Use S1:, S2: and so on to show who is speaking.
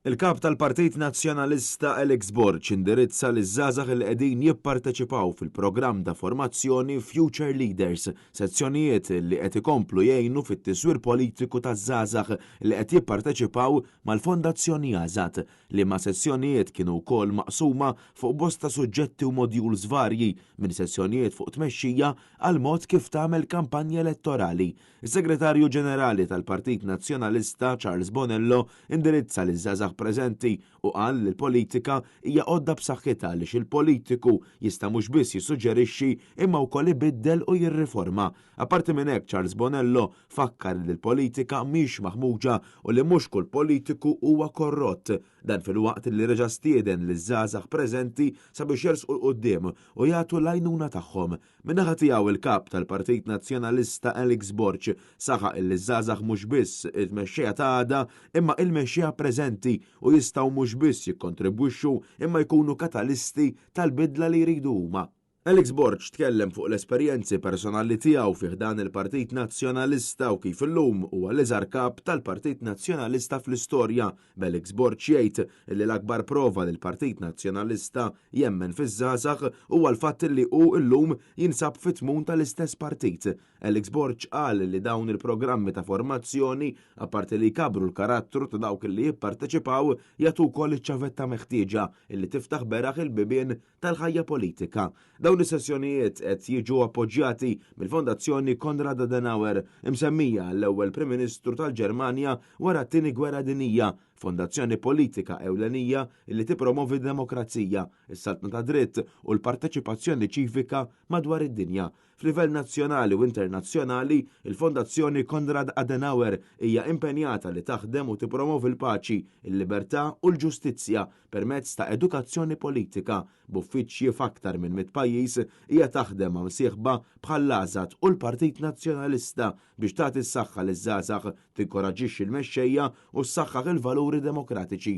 S1: Il-kap tal-Partit Nazzjonalista Alex Borg indirizza liż-żgħażagħ li qegħdin jipparteċipaw fil-programm ta' formazzjoni Future Leaders, sezzjonijiet li qed ikomplu jgħinu fit-tiswir politiku taż-żgħażagħ li qed jipparteċipaw mal-Fondazzjoni Għażat, li ma' sezzjonijiet kienu wkoll maqsuma fuq bosta suġġetti u modules varji minn sessjonijiet fuq tmexxija għal mod kif tagħmel kampanja elettorali. Is-Segretarju Ġenerali tal-Partit Nazzjonalista Charles Bonello indirizza liż-żgħażagħ preżenti u qal li l-politika hija għodda b'saħħitha għaliex il-politiku jista' mhux biss jissuġġerixxi imma wkoll ibiddel u jirriforma. Apparti minn hekk Charles Bonello fakkar li l-politika mhix maħmuġa u li mhux kull politiku huwa korrott. Dan fil-waqt li reġa' stieden liż-żgħażagħ preżenti sabiex jersqu l-qudiem u jagħtu l-għajnuna tagħhom. Min-naħa tiegħu il-kap tal-Partit Nazzjonalista Alex Borg saħaq li żgħażagħ mhux biss il-mexxejja ta' għada imma il-mexxejja preżenti u jistgħu mhux biss jikkontribwixxu imma jkunu katalisti tal-bidla li jridu huma. Alex Borg tkellem fuq l-esperjenzi personali tiegħu fih dan il-Partit Nazzjonalista u kif illum huwa l-iżgħar kap tal-Partit Nazzjonalista fl-istorja. B'Alex Borg jgħid li l-akbar prova li l-Partit Nazzjonalista jemmen fiż-żgħażagħ huwa l-fatt li hu llum jinsab fit-tmun tal-istess partit. Alex Borg qal li dawn il-programmi ta' formazzjoni apparti li jkabru l-karattru ta' dawk li jipparteċipaw jagħtu wkoll iċ-ċavetta meħtieġa illi tiftaħ beraħ il-bibien tal-ħajja politika. Dawn is-sessjonijiet qed jiġu appoġġjati mill-Fondazzjoni Konrad Adenauer imsemmija l-ewwel Prim Ministru tal-Ġermanja wara t-tieni Gwerra Dinjija, fondazzjoni politika ewlenija li tippromovi d-demokrazija, is-saltna ta' dritt u l-parteċipazzjoni ċivika madwar id-dinja. F'livell nazzjonali u internazzjonali, il-Fondazzjoni Konrad Adenauer hija impenjata li taħdem u tippromovi l-paċi, il-libertà u l-ġustizzja permezz ta' edukazzjoni politika. B'uffiċċji f'aktar minn 100 pajjiż hija taħdem ma' msieħba bħal l-Għażat u l-Partit Nazzjonalista biex tagħti s-saħħa liż-żgħażagħ, tinkoraġġixxi l-mexxejja u ssaħħaħ il-valuri demokratiċi.